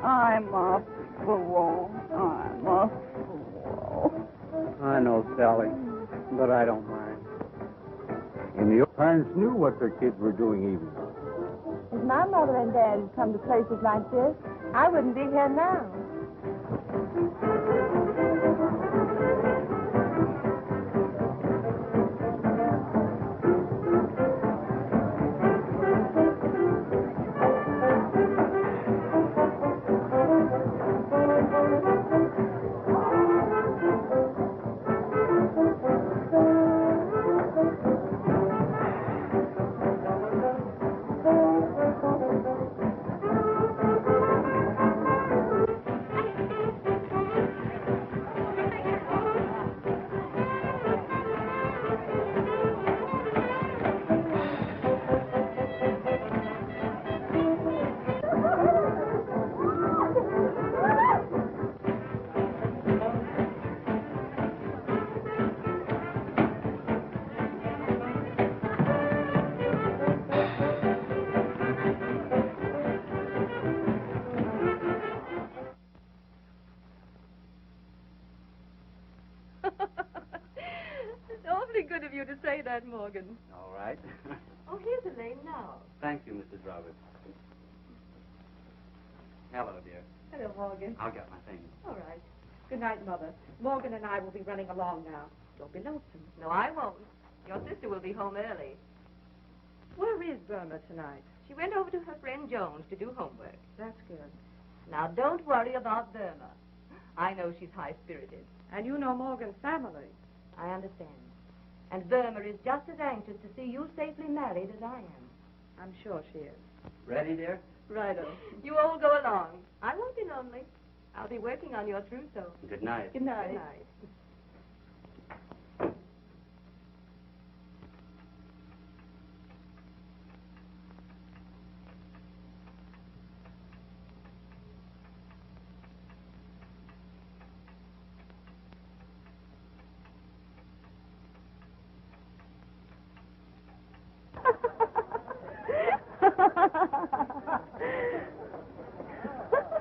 I'm a fool. I'm a fool. I know, Sally, but I don't mind. And your parents knew what their kids were doing even. If my mother and dad had come to places like this, I wouldn't be here now. It's awfully good of you to say that, Morgan. All right. Oh, here's Elaine now. Thank you, Mrs. Roberts. Hello, dear. Hello, Morgan. I'll get my things. All right. Good night, Mother. Morgan and I will be running along now. Don't be lonesome. No, I won't. Your sister will be home early. Where is Burma tonight? She went over to her friend Jones to do homework. That's good. Now, don't worry about Burma. I know she's high-spirited. And you know Morgan's family. I understand. And Burma is just as anxious to see you safely married as I am. I'm sure she is. Ready, dear? Righto. You all go along. I won't be lonely. I'll be working on your trousseau. Good night. Good night. Good night.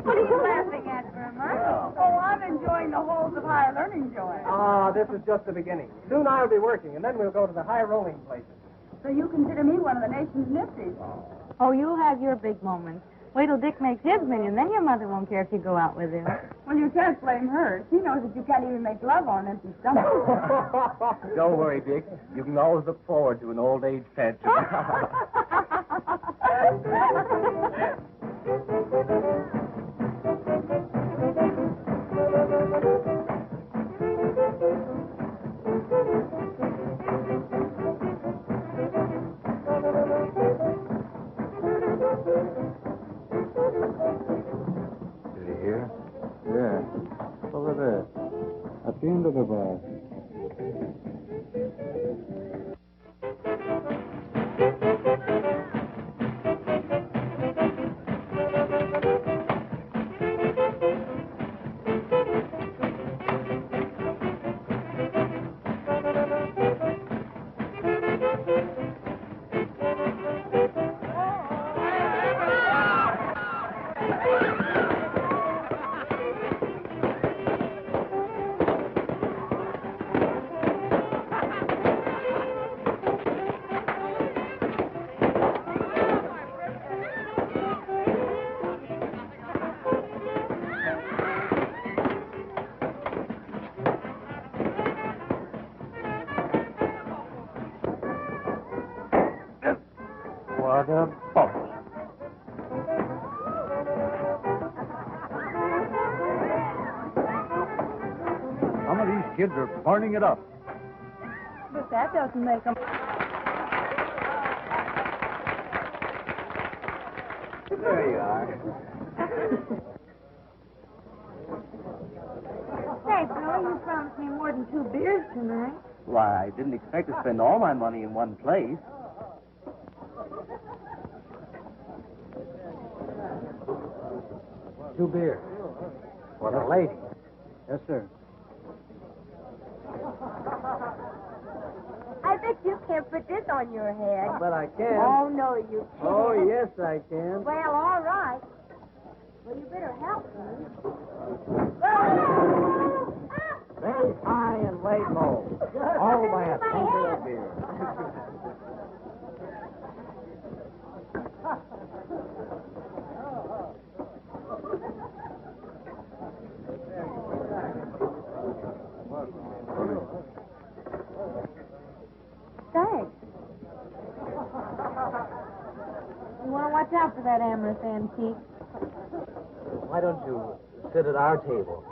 What are you laughing at, Burma? Oh, I'm enjoying the halls of higher learning, Joy. Ah, this is just the beginning. Soon I'll be working, and then we'll go to the high rolling places. So you consider me one of the nation's nifties? Oh, you'll have your big moments. Wait till Dick makes his million, then your mother won't care if you go out with him. Well, you can't blame her. She knows that you can't even make love on an empty stomach. Don't worry, Dick. You can always look forward to an old age pension. Did you hear? Yeah. Over there. At the end of the bar. What a bubble. Some of these kids are burning it up. But that doesn't make them... There you are. Say, Billy, you promised me more than 2 beers tonight. Why, I didn't expect to spend all my money in one place. Two beers. For the lady. Yes, sir. I bet you can't put this on your head. But I can. Oh, no, you can't. Oh, yes, I can. Well, all right. Well, you better help me. Very high and lay low. All by a finger of beer. Thanks. You want to watch out for that amorous antique. Why don't you sit at our table?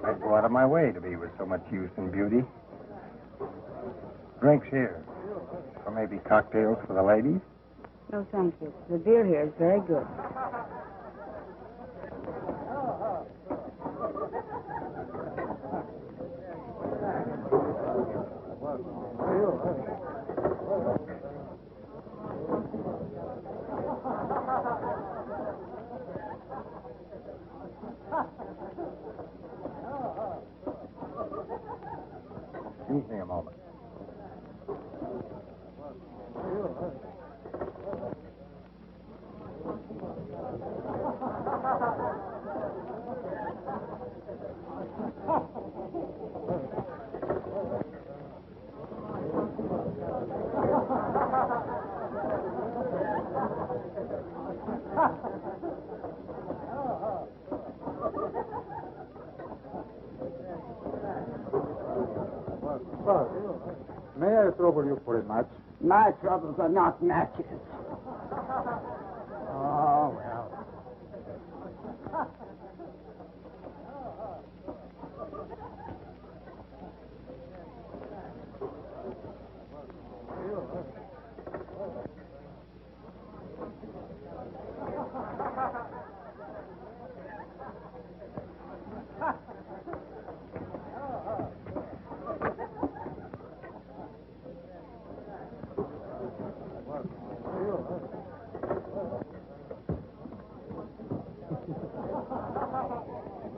I'd go out of my way to be with so much youth and beauty. Drinks here. Or maybe cocktails for the ladies? No, thank you. The beer here is very good. Excuse me a moment. May I trouble you for a match? My troubles are not matches. Oh, well.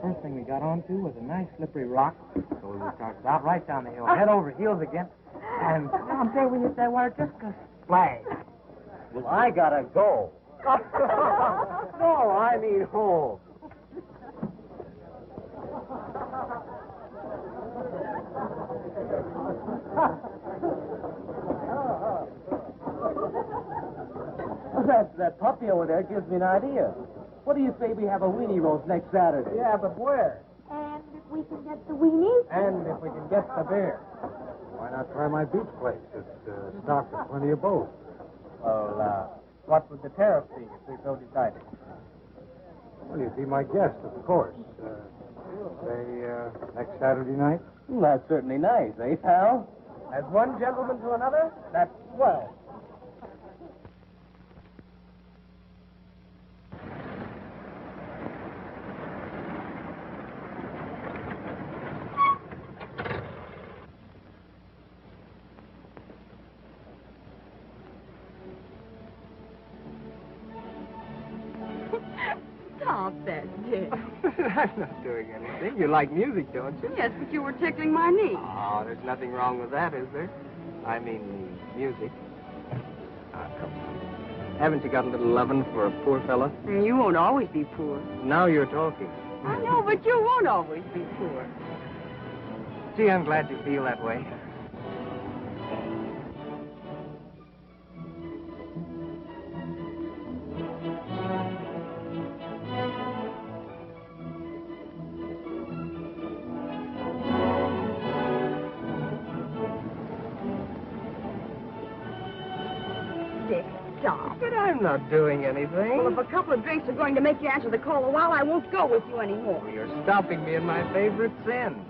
First thing we got onto was a nice slippery rock, so we started out right down the hill, head over heels again, and I'm sure we hit that water just a splash. Well, I gotta go. No, I mean home. That puppy over there gives me an idea. What do you say we have a weenie roast next Saturday? Yeah, but where? And if we can get the weenies? And if we can get the beer. Why not try my beach place? It's stocked with plenty of both. Well, what would the tariff be if we so decided? Well, you'd be my guest, of course. Say, next Saturday night? That's certainly nice, eh, pal? As one gentleman to another, that's swell. Stop that, Jim. I'm not doing anything. You like music, don't you? Yes, but you were tickling my knee. Oh, there's nothing wrong with that, is there? I mean, music. Come on. Haven't you got a little lovin' for a poor fella? And you won't always be poor. Now you're talking. I know, but you won't always be poor. Gee, I'm glad you feel that way. Dick, stop. But I'm not doing anything. Well, if a couple of drinks are going to make you answer the call a while, I won't go with you anymore. Well, you're stopping me in my favorite sin.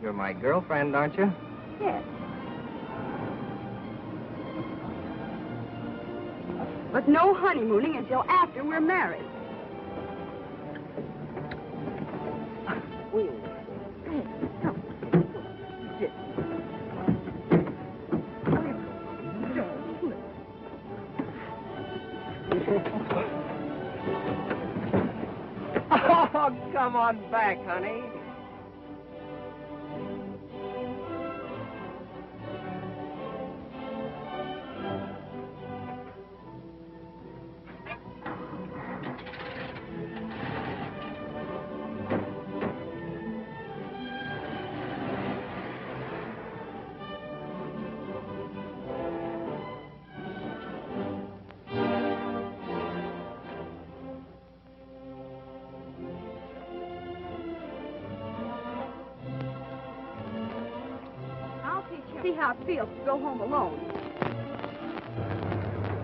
You're my girlfriend, aren't you? Yes. But no honeymooning until after we're married. Oh, come on back, honey. how it feels to go home alone.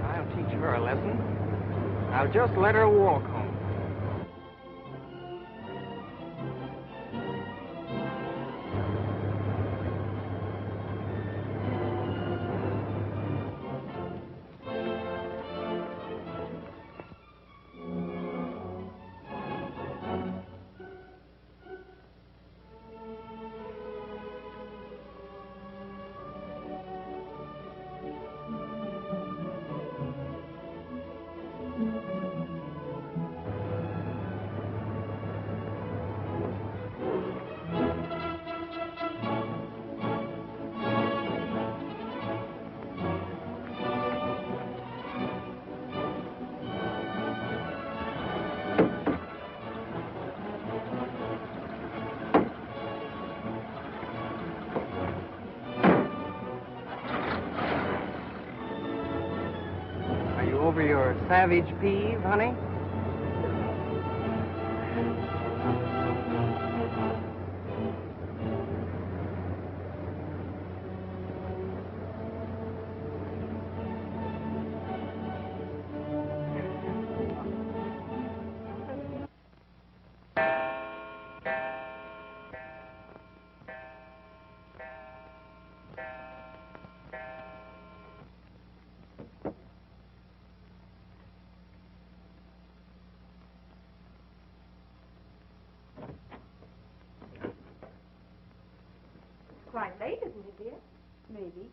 I'll teach her a lesson. I'll just let her walk home. Over your savage peeve, honey? Quite late, isn't it, dear? Maybe.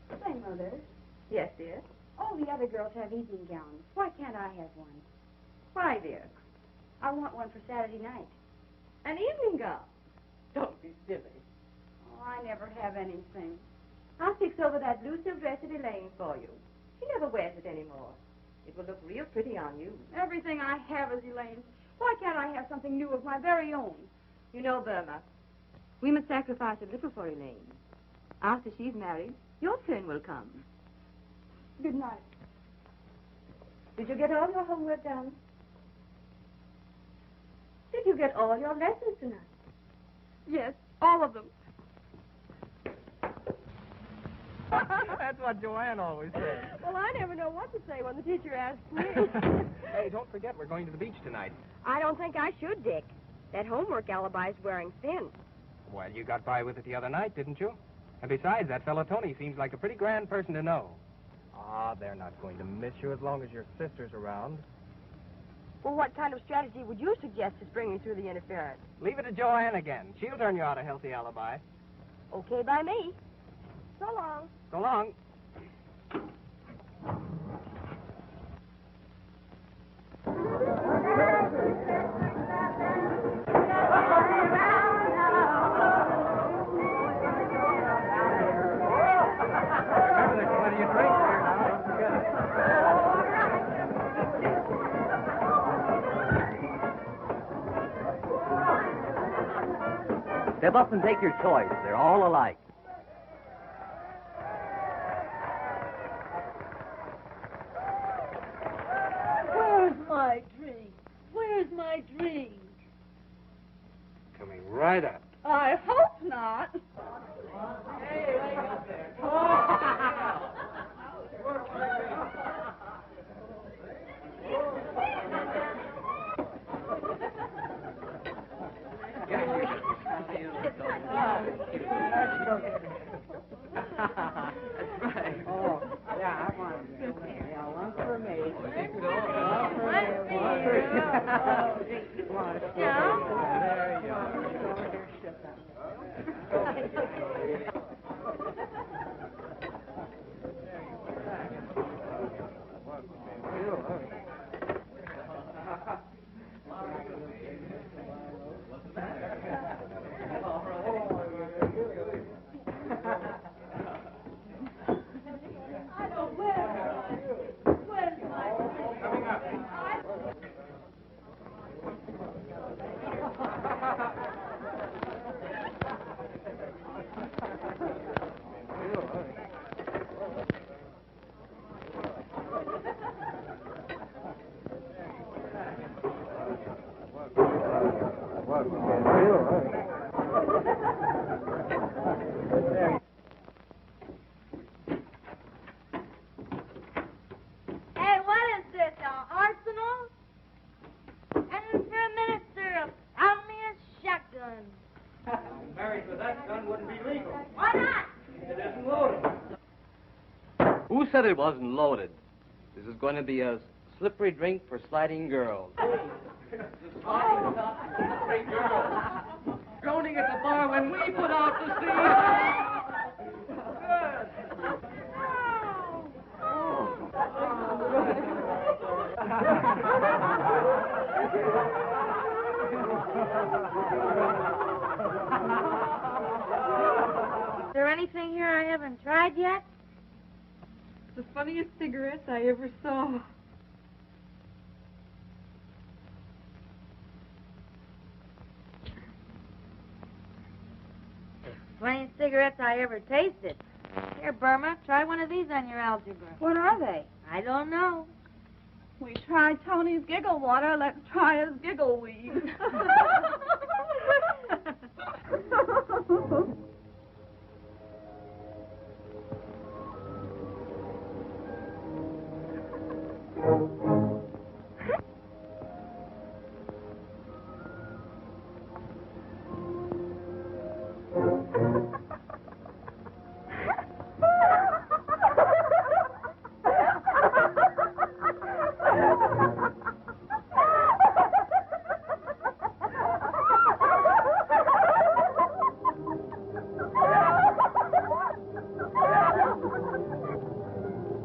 Say, Mother. Yes, dear. All the other girls have evening gowns. Why can't I have one? Why, dear? I want one for Saturday night. An evening gown. Don't be silly. Oh, I never have anything. I'll fix over that blue silk dress at Elaine's for you. She never wears it anymore. It will look real pretty on you. Everything I have is Elaine's. Why can't I have something new of my very own? You know, Burma, we must sacrifice a little for Elaine. After she's married, your turn will come. Good night. Did you get all your homework done? Did you get all your lessons tonight? Yes, all of them. That's what Joanne always says. Well, I never know what to say when the teacher asks me. Hey, don't forget, we're going to the beach tonight. I don't think I should, Dick. That homework alibi's wearing thin. Well, you got by with it the other night, didn't you? And besides, that fellow Tony seems like a pretty grand person to know. Ah, they're not going to miss you as long as your sister's around. Well, what kind of strategy would you suggest to bring me through the interference? Leave it to Joanne again. She'll turn you out a healthy alibi. Okay by me. So long. So long. Step up and take your choice. They're all alike. Where's my drink? Where's my drink? Coming right up. I hope not. Hey, wake up there. That's right. Oh, yeah, I want it. Yeah, one for me. There you are. What? Who said it wasn't loaded? This is going to be a slippery drink for sliding girls. Slippery girls. Groaning at the bar when we put out to sea. Is there anything here I haven't tried yet? The funniest cigarettes I ever saw. Funniest cigarettes I ever tasted. Here, Burma, try one of these on your algebra. What are they? I don't know. We tried Tony's giggle water. Let's try his giggle weed.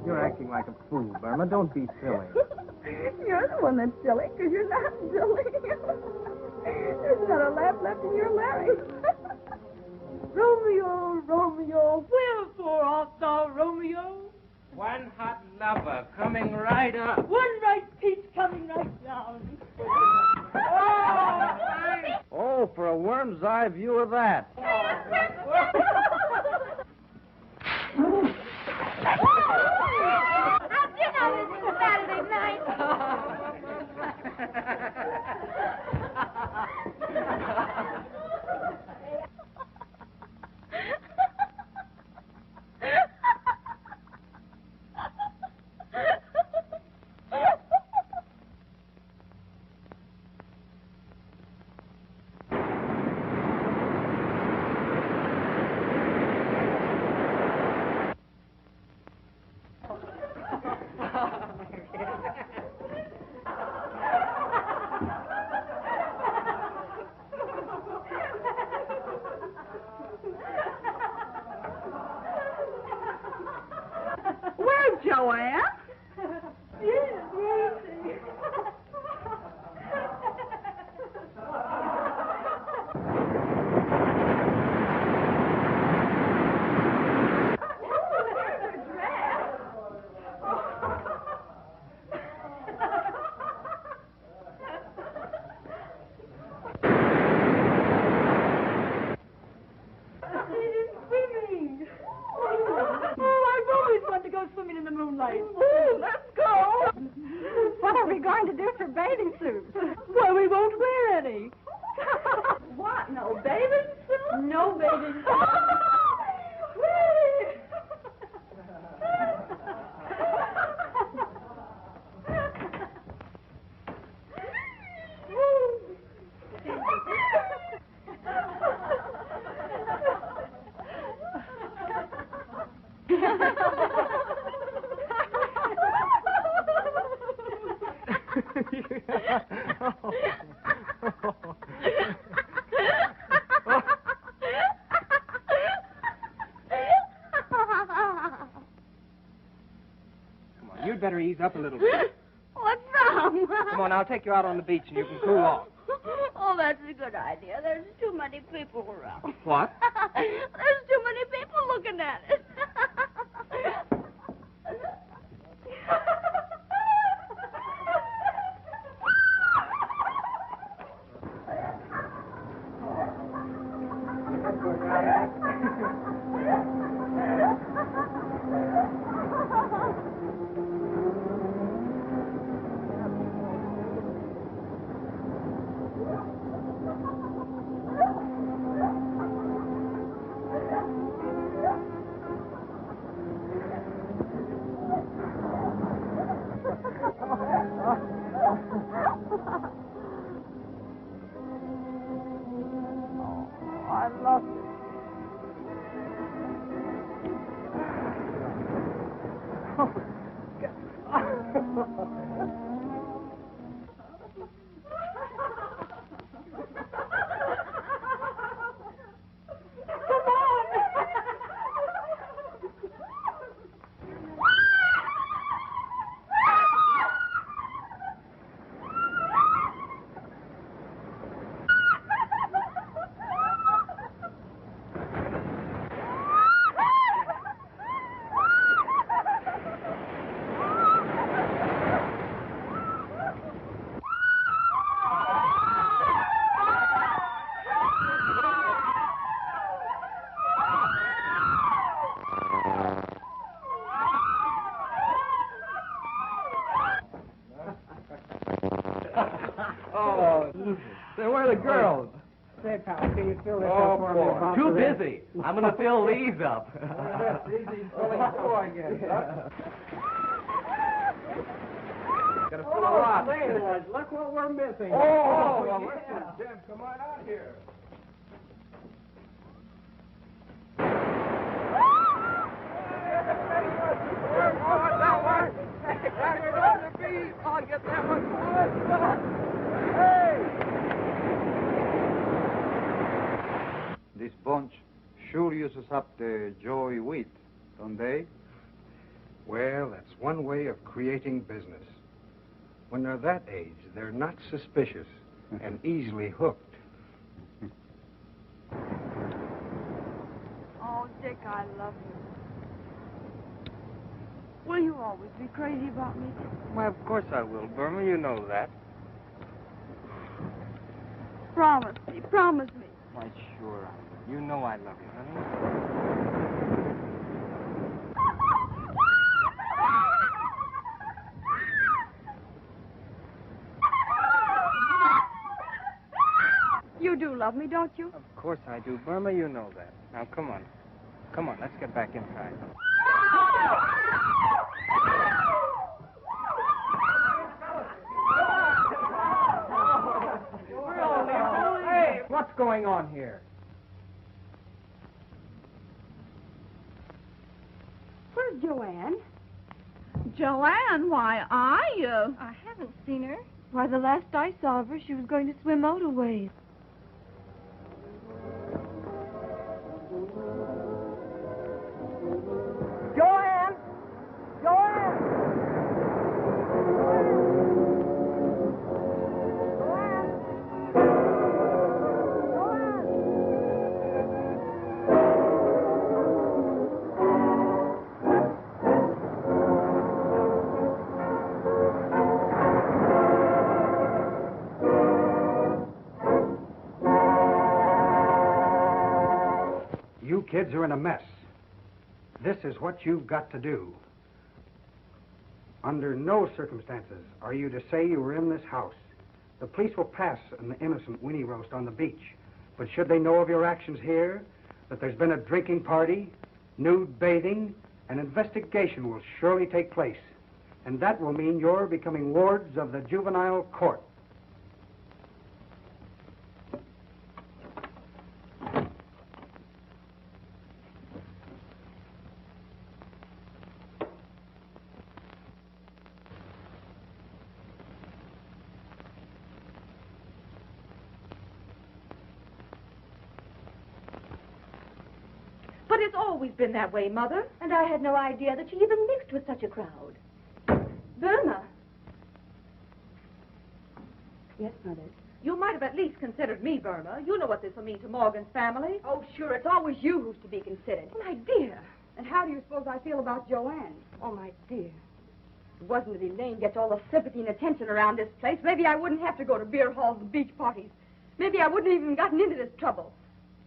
You're acting like a fool, Burma. Don't be silly. You're the one that's silly, because you're not silly. There's not a laugh left in your larynx. Romeo, Romeo, wherefore art thou Romeo? One hot lover coming right up. One right peach coming right down. Oh, for a worm's eye view of that. How'd you know this was Saturday night? Where's Joanne? Yes, where is she? Swimming. Oh, I've always wanted to go swimming in the moonlight. Ooh, let's go. What are we going to do for bathing suits? Well, we won't wear any. What? No bathing suit? No bathing suit. Come on, you'd better ease up a little bit. What's wrong? Come on, I'll take you out on the beach and you can cool off. Oh, that's a good idea. There's too many people around. What? There's too many people looking at it. I love you. Say, where are the girls? Say, pal, can you fill this Oh, up for me? boy. about Too today? busy. I'm going to fill these up. Easy filling too, I guess. Gotta fill a lot. Say, boys, look what we're missing. Oh, well, listen, Jim, come on out here. I'll get that much wood. This bunch sure uses up the joy wheat, don't they? Well, that's one way of creating business. When they're that age, they're not suspicious and easily hooked. Oh, Dick, I love you. Will you always be crazy about me? Why, of course I will, Burma. You know that. Promise me, promise me. Why, sure I will. You know I love you, honey. You do love me, don't you? Of course I do, Burma. You know that. Now, come on. Come on, let's get back inside. Hey, what's going on here? Where's Joanne? Joanne, why, I haven't seen her. Why, the last I saw of her, she was going to swim out a ways. Joanne! Joanne! You kids are in a mess. This is what you've got to do. Under no circumstances are you to say you were in this house. The police will pass an innocent Winnie roast on the beach. But should they know of your actions here, that there's been a drinking party, nude bathing, an investigation will surely take place. And that will mean you're becoming wards of the juvenile court. But it's always been that way, Mother. And I had no idea that she even mixed with such a crowd. Burma. Yes, Mother. You might have at least considered me, Burma. You know what this will mean to Morgan's family. Oh, sure, it's always you who's to be considered. Oh, my dear. And how do you suppose I feel about Joanne? Oh, my dear. If it wasn't that Elaine gets all the sympathy and attention around this place, maybe I wouldn't have to go to beer halls and beach parties. Maybe I wouldn't have even gotten into this trouble.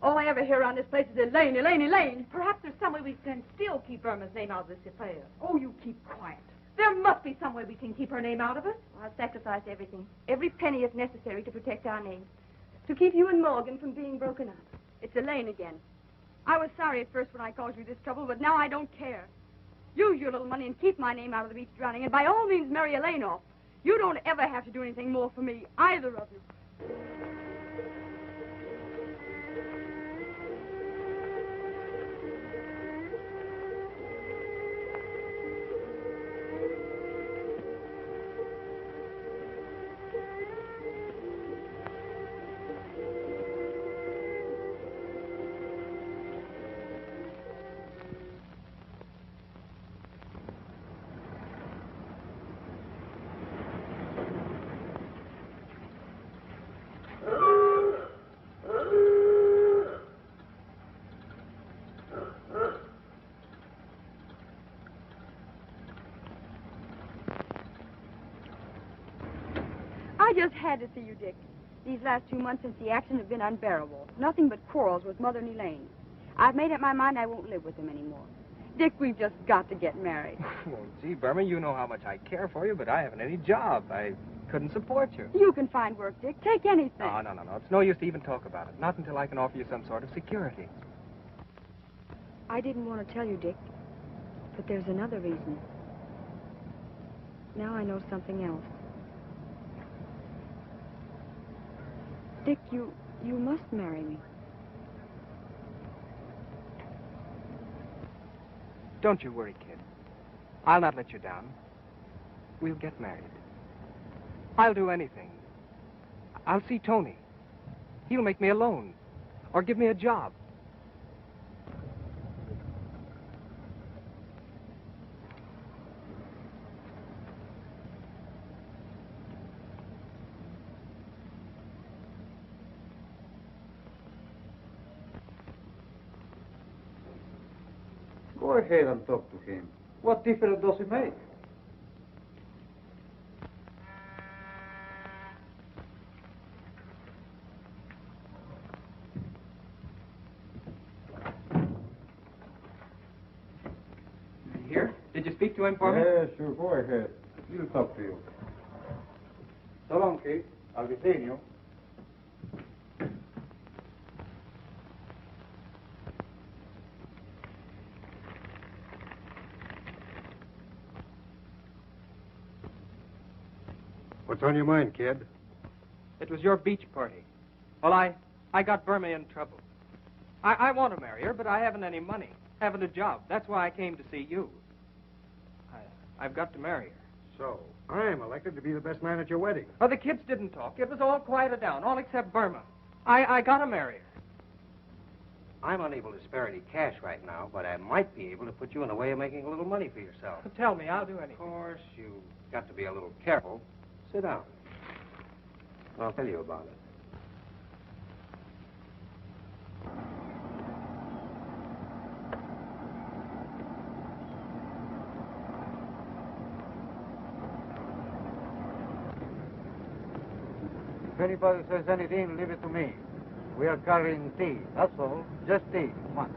All I ever hear around this place is Elaine, Elaine, Elaine. Perhaps there's some way we can still keep Burma's name out of this affair. Oh, you keep quiet. There must be some way we can keep her name out of it. I'll sacrifice everything. Every penny if necessary to protect our name. To keep you and Morgan from being broken up. It's Elaine again. I was sorry at first when I caused you this trouble, but now I don't care. Use your little money and keep my name out of the beach drowning, and by all means marry Elaine off. You don't ever have to do anything more for me, either of you. just had to see you, Dick. These last 2 months since the accident have been unbearable. Nothing but quarrels with Mother and Elaine. I've made up my mind I won't live with them anymore. Dick, we've just got to get married. Well, gee, Burma, you know how much I care for you, but I haven't any job. I couldn't support you. You can find work, Dick. Take anything. No. It's no use to even talk about it. Not until I can offer you some sort of security. I didn't want to tell you, Dick, but there's another reason. Now I know something else. Dick, you must marry me. Don't you worry, kid. I'll not let you down. We'll get married. I'll do anything. I'll see Tony. He'll make me a loan or give me a job. Go ahead and talk to him. What difference does it make? Here? Did you speak to him for me? Yeah, sure. Go ahead. He'll talk to you. So long, Kate. I'll be seeing you. What's on your mind, kid? It was your beach party. Well, I got Burma in trouble. I want to marry her, but I haven't any money. Haven't a job. That's why I came to see you. I've got to marry her. So, I'm elected to be the best man at your wedding. Oh, the kids didn't talk. It was all quieted down, all except Burma. I got to marry her. I'm unable to spare any cash right now, but I might be able to put you in the way of making a little money for yourself. Tell me, I'll do anything. Of course, you've got to be a little careful. Sit down. I'll tell you about it. If anybody says anything, leave it to me. We are carrying tea, that's all. Just tea. Come on.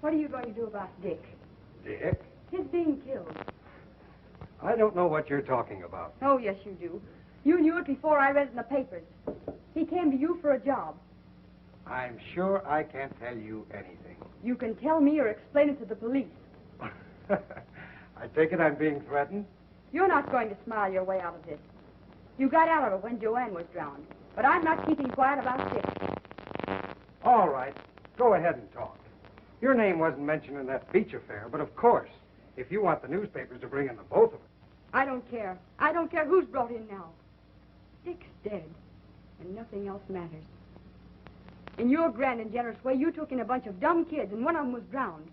What are you going to do about Dick? Dick? His being killed. I don't know what you're talking about. Oh, yes, you do. You knew it before I read it in the papers. He came to you for a job. I'm sure I can't tell you anything. You can tell me or explain it to the police. I take it I'm being threatened? You're not going to smile your way out of this. You got out of it when Joanne was drowned. But I'm not keeping quiet about Dick. All right. Go ahead and talk. Your name wasn't mentioned in that beach affair, but of course, if you want the newspapers to bring in the both of them. I don't care. I don't care who's brought in now. Dick's dead, and nothing else matters. In your grand and generous way, you took in a bunch of dumb kids, and one of them was drowned.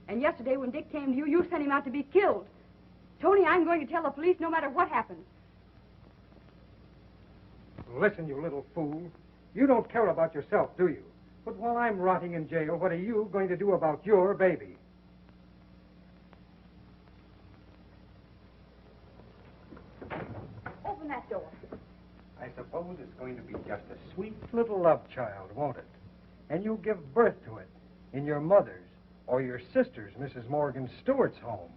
And yesterday, when Dick came to you, you sent him out to be killed. Tony, I'm going to tell the police no matter what happens. Listen, you little fool. You don't care about yourself, do you? But while I'm rotting in jail, what are you going to do about your baby? Open that door. I suppose it's going to be just a sweet little love child, won't it? And you'll give birth to it in your mother's or your sister's, Mrs. Morgan Stewart's home.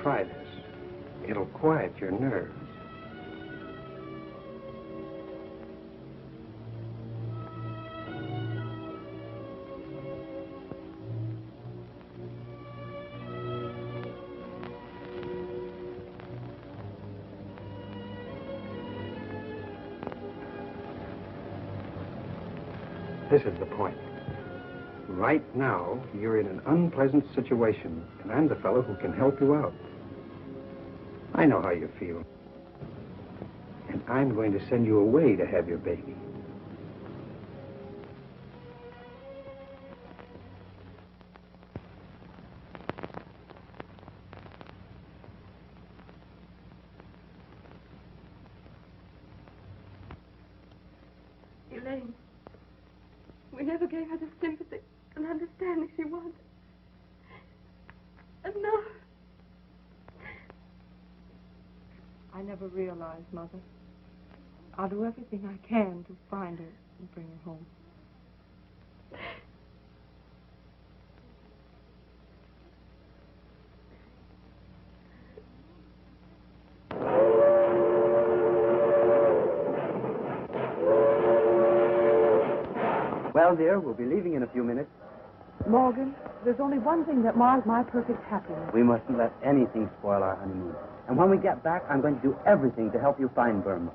Try this. It'll quiet your nerves. This is the point. Right now, you're in an unpleasant situation, and I'm the fellow who can help you out. I know how you feel. And I'm going to send you away to have your baby. Elaine, we never gave her the sympathy and understanding she wanted. And now... I never realized, Mother. I'll do everything I can to find her and bring her home. Well, dear, we'll be leaving in a few minutes. Morgan, there's only one thing that mars my perfect happiness. We mustn't let anything spoil our honeymoon. And when we get back, I'm going to do everything to help you find Burma.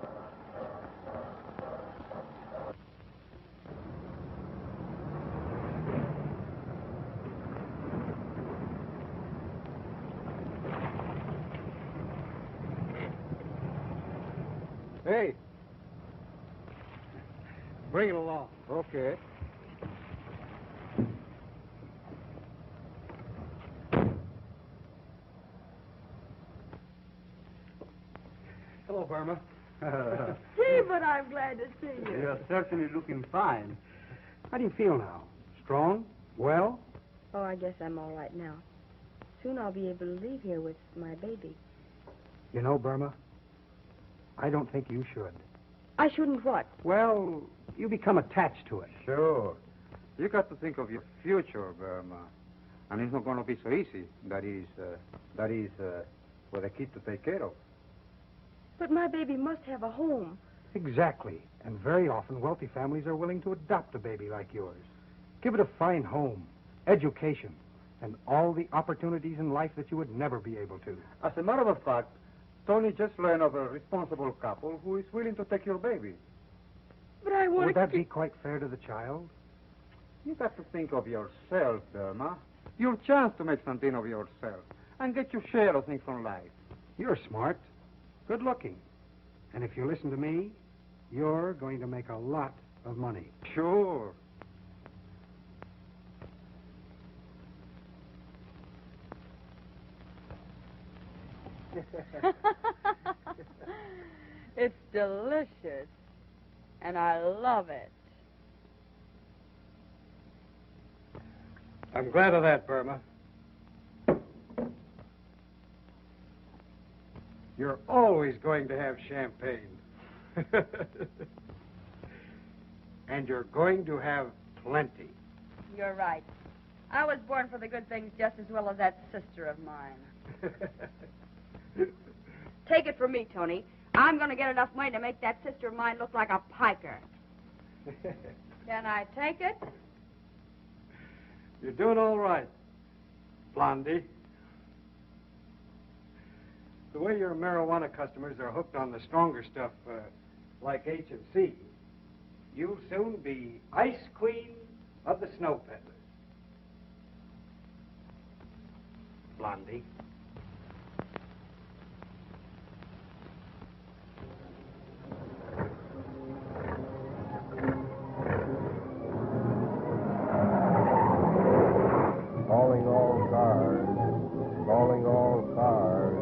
Hey. Bring it along. Okay. Hello, Burma. Gee, but I'm glad to see you. You're certainly looking fine. How do you feel now? Strong? Well? Oh, I guess I'm all right now. Soon I'll be able to leave here with my baby. You know, Burma, I don't think you should. I shouldn't what? Well, you become attached to it. Sure. You got to think of your future, Burma. And it's not going to be so easy. That is for the kid to take care of. But my baby must have a home. Exactly. And very often, wealthy families are willing to adopt a baby like yours. Give it a fine home, education, and all the opportunities in life that you would never be able to. As a matter of fact, Tony just learned of a responsible couple who is willing to take your baby. But I want Would that be quite fair to the child? You got to think of yourself, Burma. Your chance to make something of yourself and get your share of things from life. You're smart, good looking. And if you listen to me, you're going to make a lot of money. Sure. It's delicious, and I love it. I'm glad of that, Burma. You're always going to have champagne. And you're going to have plenty. You're right. I was born for the good things just as well as that sister of mine. Take it from me, Tony. I'm going to get enough money to make that sister of mine look like a piker. Can I take it? You're doing all right, Blondie. The way your marijuana customers are hooked on the stronger stuff, like H&C, you'll soon be Ice Queen of the Snow Peddlers. Blondie. Calling all cars. Calling all cars.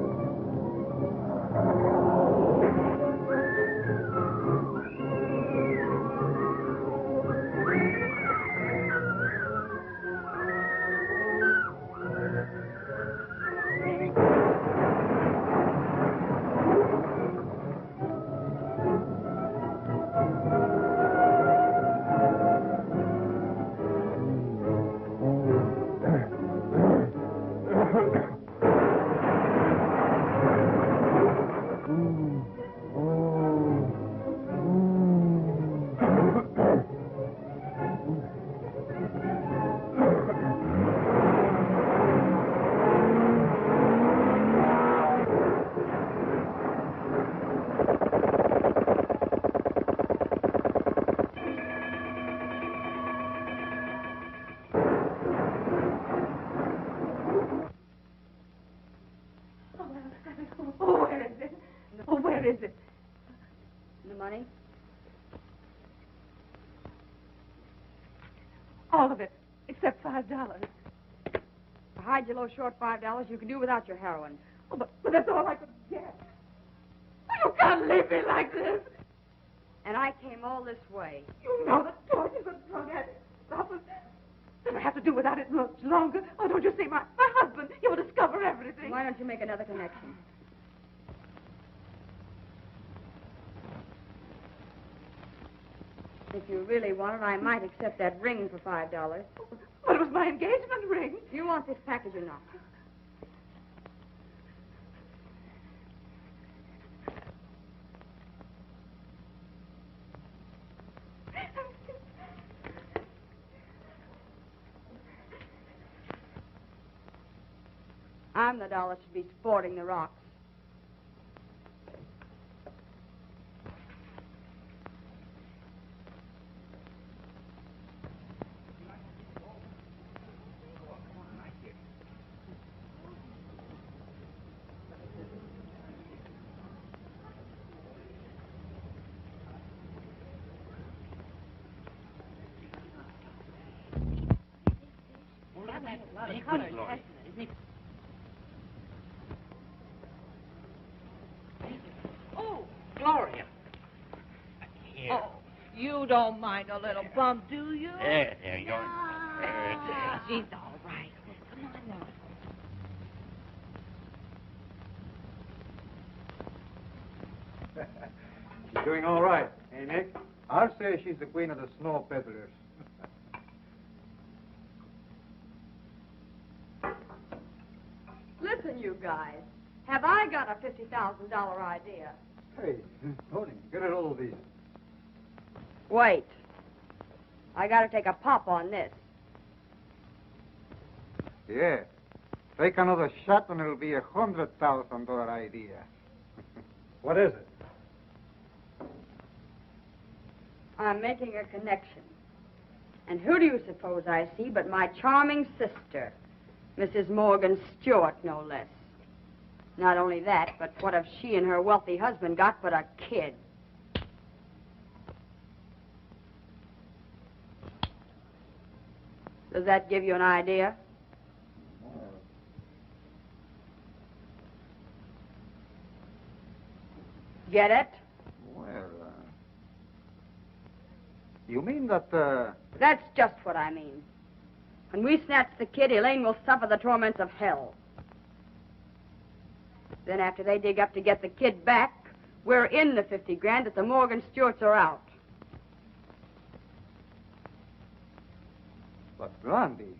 Oh, where is it? Oh, where is it? The money? All of it, except $5. To hide your low short $5, you can do without your heroin. Oh, but that's all I could get. You can't leave me like this. And I came all this way. You know the torture's a drug addict. Stop it. Then I have to do without it much longer. Oh, don't you see, my husband, he will discover everything. Why don't you make another connection? If you really want it, I might accept that ring for $5. But it was my engagement ring. Do you want this package or not? I'm the doll that should be sporting the rocks. Oh, Gloria. oh, you don't mind a little bump, do you? There, you're... She's all right. Come on now. She's doing all right, eh, Nick? I'll say she's the queen of the snow peddlers. Listen, you guys. Have I got a $50,000 idea? Hey, Tony, get a hold of these. Wait. I gotta take a pop on this. Yeah. Take another shot and it'll be $100,000 idea. What is it? I'm making a connection. And who do you suppose I see but my charming sister, Mrs. Morgan Stewart, no less. Not only that, but what have she and her wealthy husband got but a kid? Does that give you an idea? Get it? Well, you mean that, That's just what I mean. When we snatch the kid, Elaine will suffer the torments of hell. Then after they dig up to get the kid back, we're in the 50 grand that the Morgan Stewarts are out. But Blondie,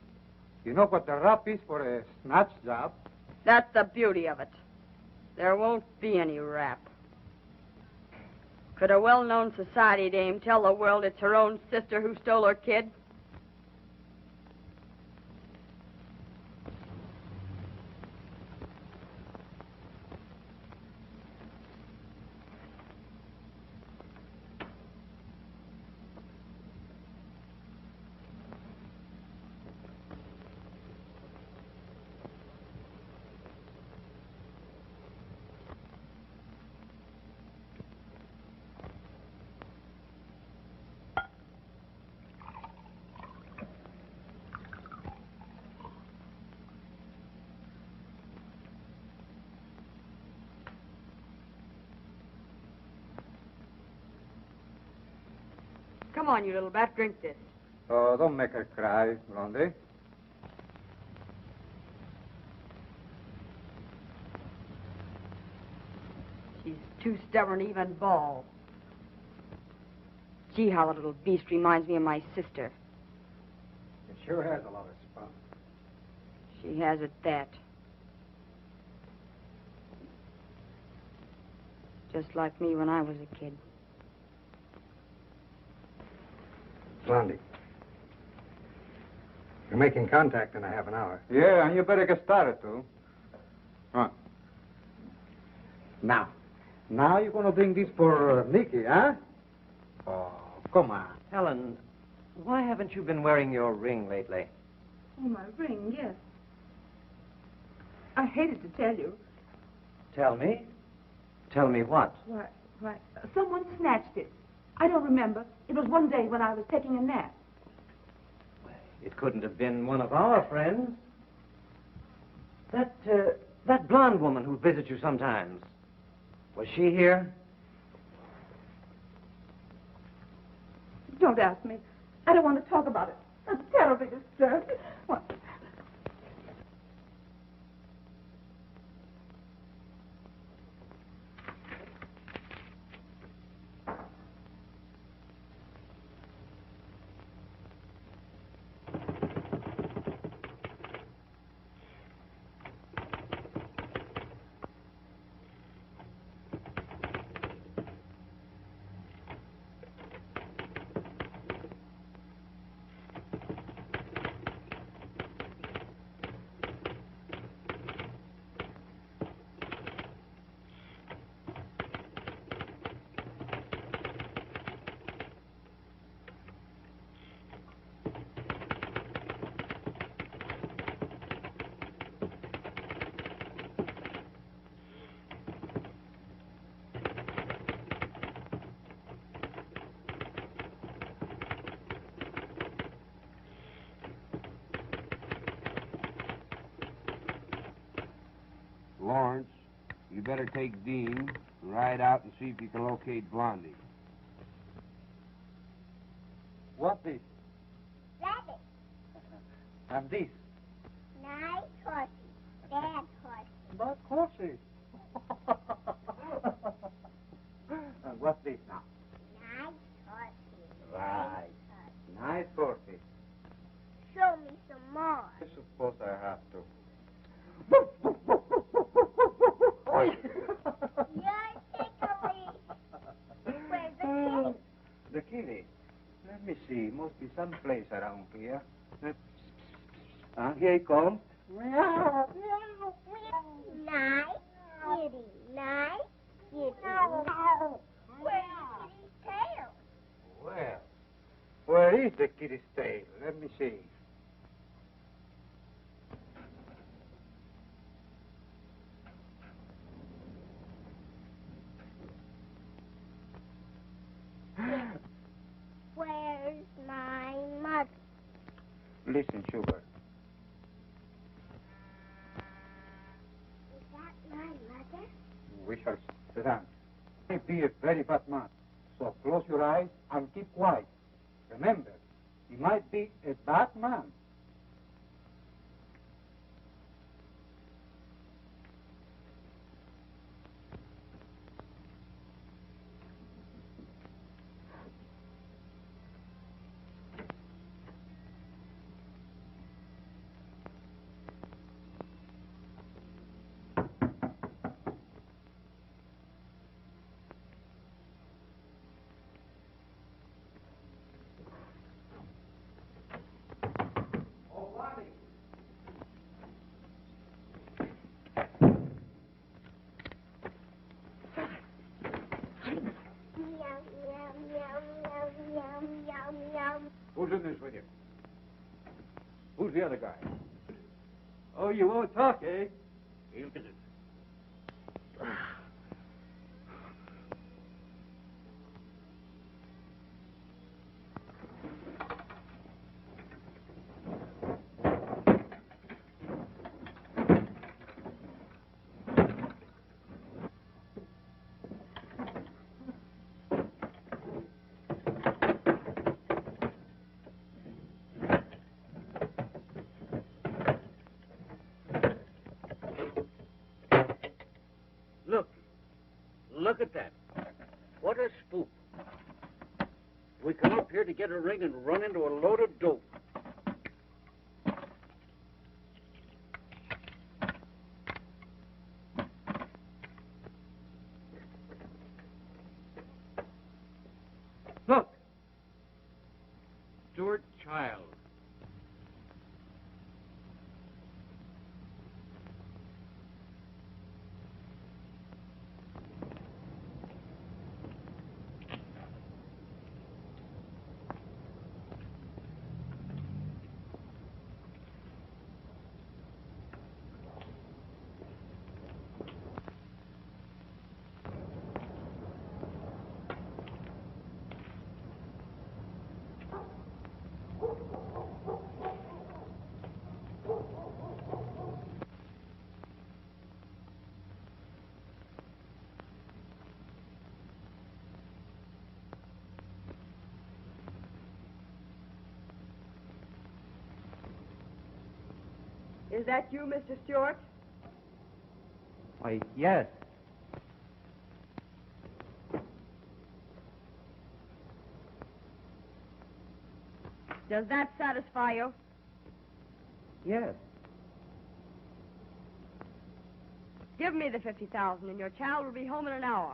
you know what the rap is for a snatch job? That's the beauty of it. There won't be any rap. Could a well-known society dame tell the world it's her own sister who stole her kid? Come on, you little bat, drink this. Oh, don't make her cry, Blondie. She's too stubborn to even bawl. Gee, how the little beast reminds me of my sister. It sure has a lot of spunk. She has at that. Just like me when I was a kid. Blondie. You're making contact in a half an hour. Yeah, and you better get started, too. Come on. Now you're going to bring this for Nicky, huh? Oh, come on. Helen, why haven't you been wearing your ring lately? Oh, my ring, yes. I hated to tell you. Tell me. Tell me what? Why, someone snatched it. I don't remember. It was one day when I was taking a nap. It couldn't have been one of our friends. That blonde woman who visits you sometimes. Was she here? Don't ask me. I don't want to talk about it. I'm terribly disturbed. What? Lawrence, you better take Dean and ride out and see if you can locate Blondie. What this? Rabbit. And this? Nice horsey. Bad horsey. But horsey. And what's this now? Nice horsey. Right. Nice horsey. Show me some more. I suppose I have to. You're tickly. Where's the kitty? The kitty? Let me see. Must be some place around here. Here he comes. Meow. Meow. Nice kitty. Nice kitty. Where's the kitty's tail? Well, where is the kitty's tail? Let me see. listen, sugar. Is that my mother? We shall sit down. I be a very bad man, so close your eyes and keep quiet. Remember, he might be a bad man. Who's in this with you? Who's the other guy? Oh, you won't talk, eh? He'll get it. Look at that. What a spook. We come up here to get a ring and run into a load of dope. Look. Stuart Child. Is that you, Mr. Stewart? Why, yes. Does that satisfy you? Yes. Give me the $50,000 and your child will be home in an hour.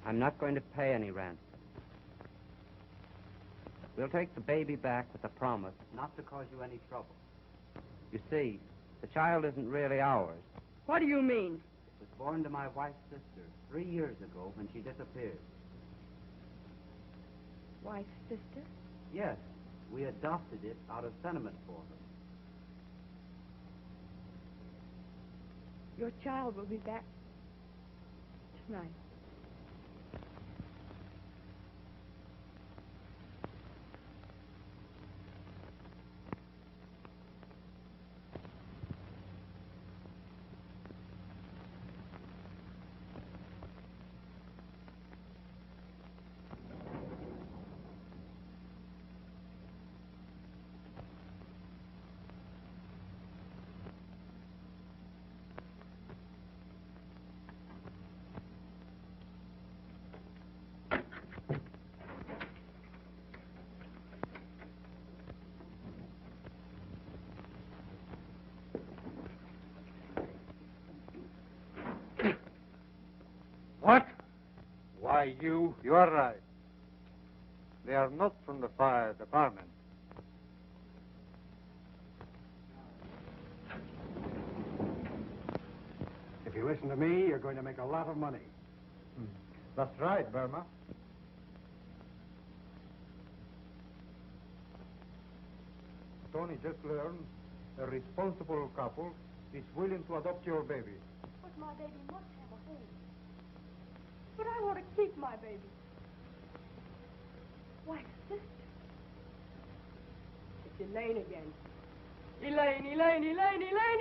I'm not going to pay any rent. We'll take the baby back with a promise not to cause you any trouble. You see, the child isn't really ours. What do you mean? It was born to my wife's sister 3 years ago when she disappeared. Wife's sister? Yes, we adopted it out of sentiment for her. Your child will be back tonight. What? Why, you are right. They are not from the fire department. If you listen to me, you're going to make a lot of money. That's right, Burma. Tony just learned a responsible couple is willing to adopt your baby. But my baby must have a home. But I want to keep my baby. Why, sister. It's Elaine again. Elaine, Elaine, Elaine, Elaine,